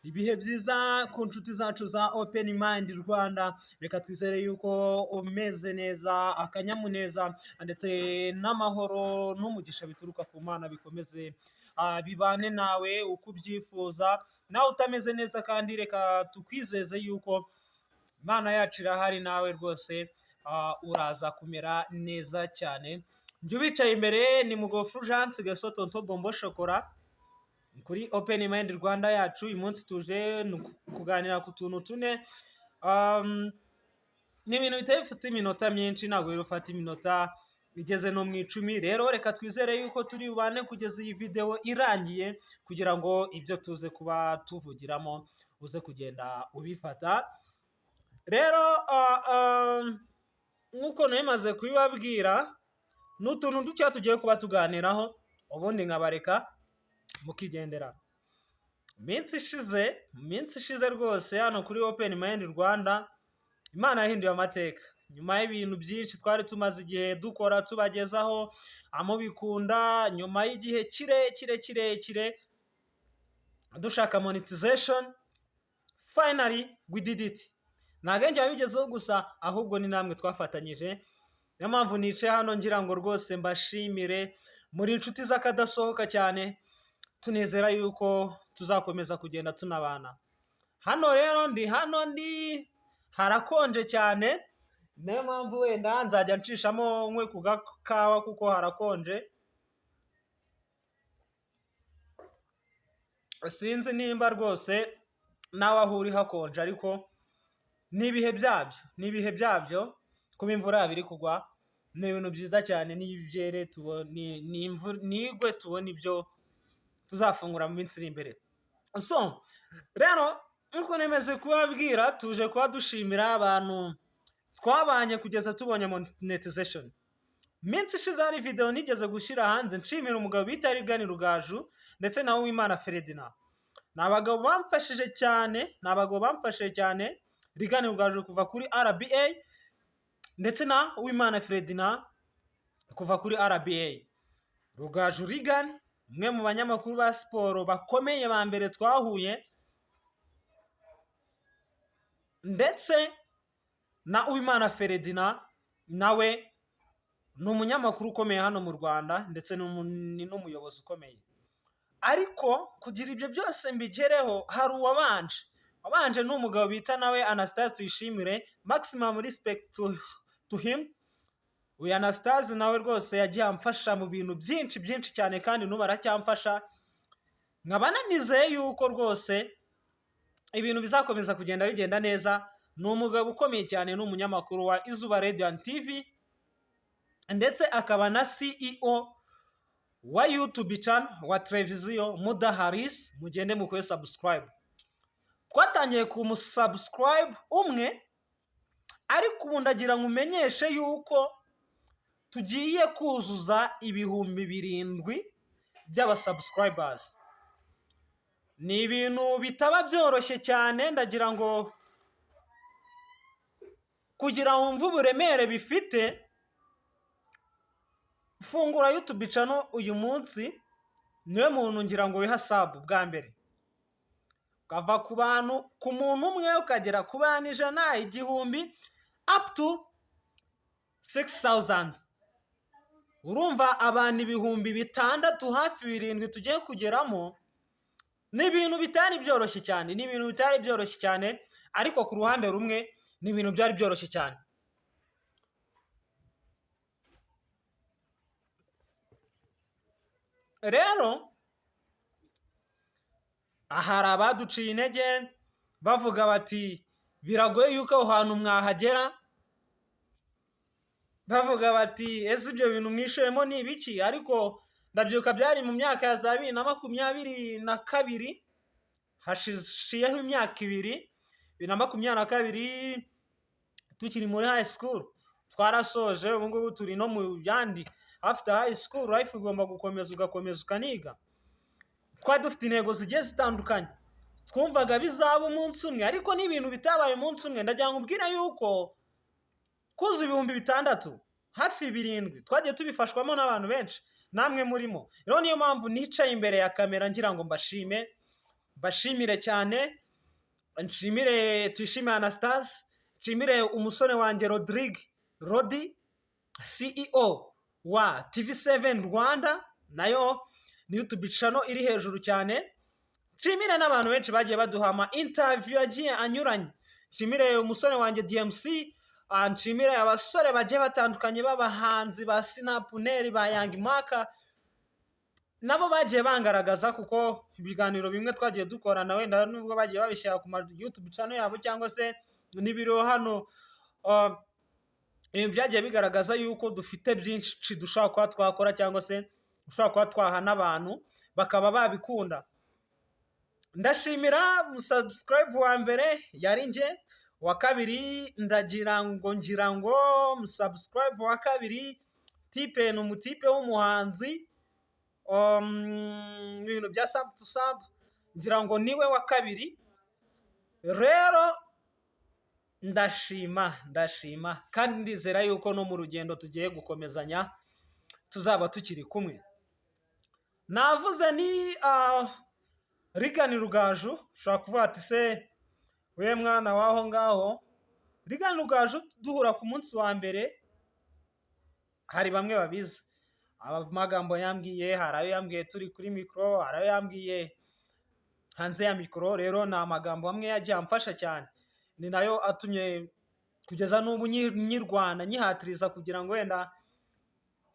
Ibihe byiza ku nshuti zacu za Open Mind Rwanda, reka twizere yuko umeze neza, akanyamuneza ndetse n'amahoro n'umugisha bituruka ku Mana bikomeze bibane nawe uko ubyifuza. Nawe utameze neza kandi reka tukwizeze yuko Imana yacu irahari, nawe rwose uraza kumera neza cyane. Njye ubicaye imbere ni Mugo Fulgence Gasotonto Bombo Shokora kuri Open Mind Rwanda yacu. Uyu munsi tuje kuganira ku tuntu tune. Ni ibintu bitari bifite iminota myinshi, ntabwo bifata iminota igeze no mu 10. Rero reka twizere yuko turi bubane kugeza iyi video irangiye kugira ngo ibyo tuze kuba tuvugiramo uze kugenda ubifata. Rero nk'uko namaze kubibabwira, n'utuntu duke tugiye kuba tuganiraho, ubundi nkabareka mukigendera. Minsi ishize rwose hano kuri Open Mind Rwanda, Imana yahinduye amateka. Nyuma y'ibintu byinshi twari tumaze igihe dukora tubagezaho amubikunda, nyuma y'igihe kirekire dushaka monetization, finally we did it. Ntabwo njye wabigezeho gusa, ahubwo ni namwe twafatanyije. Niyo mpamvu nicaye hano ngira ngo rwose mbashimire, muri inshuti z'akadasohoka cyane. Tunezera yuko tuzakomeza kugenda tunabana. Hano rero ndi harakonje cyane, niyo mpamvu wenda nzajya nshishamo nkwe ku gakawa kuko harakonje. Sinzi nimba rwose nawe aho uri hakonje, ariko ni ibihe byabyo kuba imvura biri kugwa. Ni ibintu byiza cyane, n'ibyere nigwe tubona ibyo tuzafungura mu minsi iri imbere. So rero nkuko nemeze kubabwira, tuje kuba dushimira abantu twabanye kugeza tubonye monetization. Minsi ishize hari video nigeze gushyira hanze nshimira umugabo bita Rigani Rugaju ndetse na Uwimana Ferdinand. Ni abagabo bamfashije cyane, Rigani Rugaju kuva kuri RBA ndetse na Uwimana Ferdinand kuva kuri RBA. Rugaju Rigani, umwe mu banyamakuru ba siporo bakomeye ba mbere twahuye, ndetse na Uwimana Ferdinand nawe ni umunyamakuru ukomeye hano mu Rwanda ndetse ni n'umuyobozi ukomeye. Ariko kugira ibyo byose mbigereho, hari wabanje ni umugabo bita nawe Anastase Tuyishimire. Maximum respect to him. Uyu Anastase nawe rwose yagiye amfasha mu bintu byinshi cyane, kandi n'ubu aracyamfasha. Nkaba nanizeye yuko rwose ibintu bizakomeza kugenda bigenda neza. Ni umugabo ukomeye cyane, ni umunyamakuru wa Izuba Radio and TV, ndetse akaba na CEO wa YouTube channel wa televiziyo Mudaharis. Mugende mukore subscribe. Twatangiye kumusubscribe umwe, ariko ubu ndagira ngo umenyeshe yuko tugiye kuzuza 7,000 by'abasubscribers. Ni ibintu bitaba byoroshye cyane, ndagira ngo kugira wumve uburemere bifite, fungura YouTube channel uyu munsi, niwe muntu ngira ngo wiha sub bwa mbere. Ukava ku muntu umwe ukagera ku bantu 100, 1000 up to 6,000. Urumva abantu 6,000 hafi 7 tugiye kugeramo. Ni ibintu bitari byoroshye cyane, ariko ku ruhande rumwe ni ibintu byari byoroshye cyane. Rero hari abaduciye intege bavuga bati biragoye yuko aho hantu mwahagera, bavuga bati ese ibyo bintu mwishoyemo ni ibiki? Ariko ndabyuka byari mu myaka ya za 2022, hashiyeho imyaka 2. 2022 tukiri muri high school, twarasoje. Ubu ngubu turi no mu yandi. After high school life ugomba gukomeza ukaniga. Twari dufite intego zigiye zitandukanye, twumvaga bizaba umunsi umwe, ariko ni ibintu bitabaye umunsi umwe. Ndagira ngo ubwire yuko kuza 6,000 hafi 7 twagiye tubifashwamo n'abantu benshi, namwe murimo. Rero niyo mpamvu nicaye imbere ya kamera ngira ngo mbashime, bashimire cyane, nshimire Tuyishime Anastase, nshimire umusore wanjye Rodi, CEO wa TV7 Rwanda, nayo ni YouTube channel iri hejuru cyane. Nshimire n'abantu benshi bagiye baduha ama interview agiye anyuranye. Nshimire umusore wanjye DMC, nshimire abasore bagiye batandukanye b'abahanzi ba Sinapuneri, ba Young Maka, nabo bagiye bangaragaza kuko ibiganiro bimwe twagiye dukorana wenda nubwo bagiye babishyira ku YouTube channel yabo cyangwa se n'ibiro hano, byagiye bigaragaza yuko dufite byinshi dushaka kuba twakora cyangwa se dushaka kuba twaha n'abantu bakaba babikunda. Ndashimira subscribe wa mbere yari nge, wa kabiri ngira ngo subscribe wa kabiri tipe ni umutipe w'umuhanzi, ibintu bya sub to sub ngira ngo niwe wa kabiri. Rero ndashima kandi ndizera yuko no mu rugendo tugiye gukomezanya tuzaba tukiri kumwe. Navuze ni Rigani Rugaju, ushobora kuvuga ati se we mwana waho ngaho. Rigani Rugaju duhura ku munsi wa mbere, hari bamwe babizi amagambo yambwiye, hari ayo yambwiye turi kuri mikoro, hari ayo yambwiye hanze ya mikoro. Rero ni amagambo amwe yagiye amfasha cyane, ni nayo atumye kugeza n'ubu nyirwana nyihatiriza kugira ngo wenda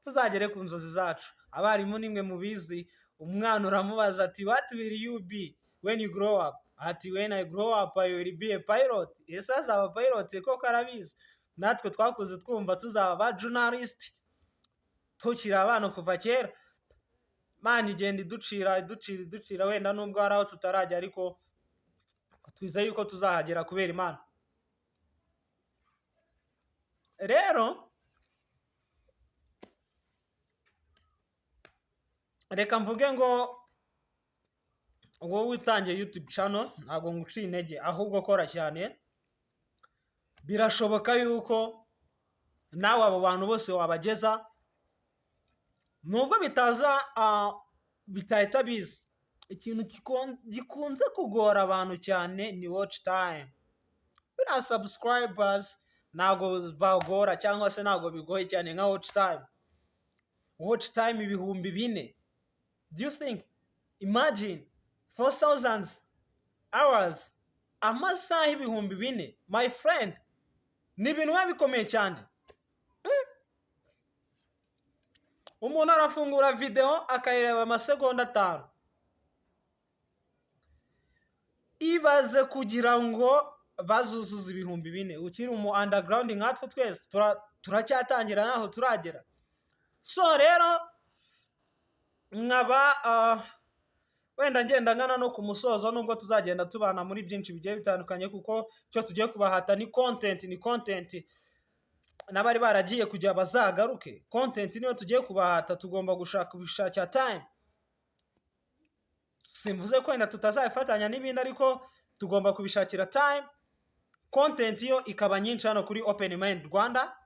tuzagere ku nzozi zacu. Abarimu nimwe mubizi, umwana uramubaza ati what will you be when you grow up? Ati when I grow up I will be a pilot. Ese azaba pilot koko arabizi? Natwe twakuze twumva tuzaba ba journalist tukiri abana kuva kera. Mana igenda iducira wenda nubwo hari aho tutarajya, ariko twizeye yuko tuzahagera kubera Imana. Rero reka mvuge ngo wowe witangiye YouTube channel ntabwo nguciye intege, ahubwo kora cyane. Birashoboka yuko nawe abo bantu bose wabageza, nubwo bitahita biza. Ikintu gikunze kugora abantu cyane ni watch time. Biriya subscribers ntabwo bagora cyangwa se ntabwo bigoye cyane nka watch time. Watch time 4,000. Do you think? Imagine 4,000 hours, amasaha 4,000, my friend. Ni ibintu biba bikomeye cyane. Umuntu arafungura video akayireba amasegonda 5. Ibaze kugira ngo bazuzuza 4,000 ukiri mu underground nkatwe twese turacyatangira naho turagera. So rero nkaba wenda ngenda ngana no ku musozo, nubwo tuzagenda tubana muri byinshi bigiye bitandukanye, kuko cyo tugiye kubahata ni content. N'abari baragiye kujya bazagaruke. Content niyo tugiye kubahata, tugomba gushakira time. Simvuze ko wenda tutazabifatanya n'ibindi, ariko tugomba kubishakira time. Content yo ikaba nyinshi hano kuri Open Mind Rwanda.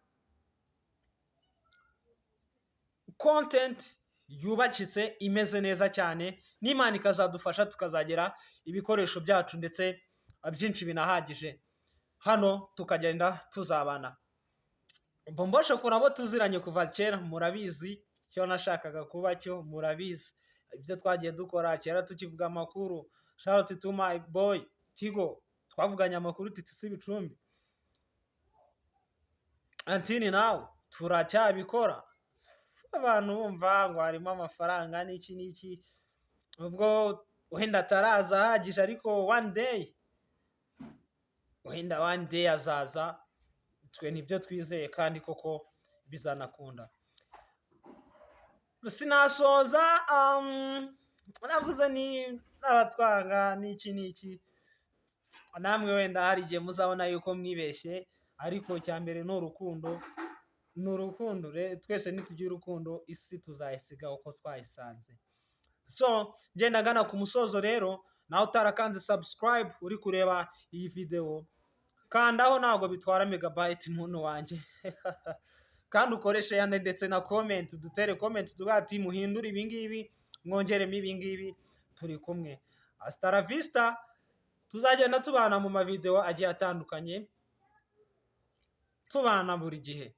Content yubakitse imeze neza cyane, n'Imana ikazadufasha tukazagera ibikoresho byacu ndetse byinshi binahagije hano tukagenda tuzabana. Bomboshe kurabo tuziranye kuva kera, murabizi cyo nashakaga kuba cyo, murabizi ibyo twagiye dukora kera tukivuga amakuru. Shout out to my boy Tigo, twavuganye amakuru TTC Bicumbi. Antini nawe turacyabikora. Abantu bumva ngo harimo amafaranga n'iki, ubwo wenda ataraza ahagije, ariko one day azaza. Twe nibyo twizeye kandi koko bizanakunda. Sinasoza navuze ni abatwanga n'iki. Namwe wenda hari igihe muzabona yuko mwibeshye, ariko cyambere ni urukundo. Twese nitugira urukundo isi tuzayisiga uko twayisanze. So ngenda gana ku musozo rero, nawe utarakanze subscribe uri kureba iyi video, kandaho ntabwo bitwara megabyte muntu wanjye. Kandi ukoreshe yande ndetse na comment, dutere comment tugati muhindura ibingibi, mwongeremo ibingibi, turi kumwe. hasta la vista, tuzagenda tubana mu mavideo agiye atandukanye, tubana buri gihe.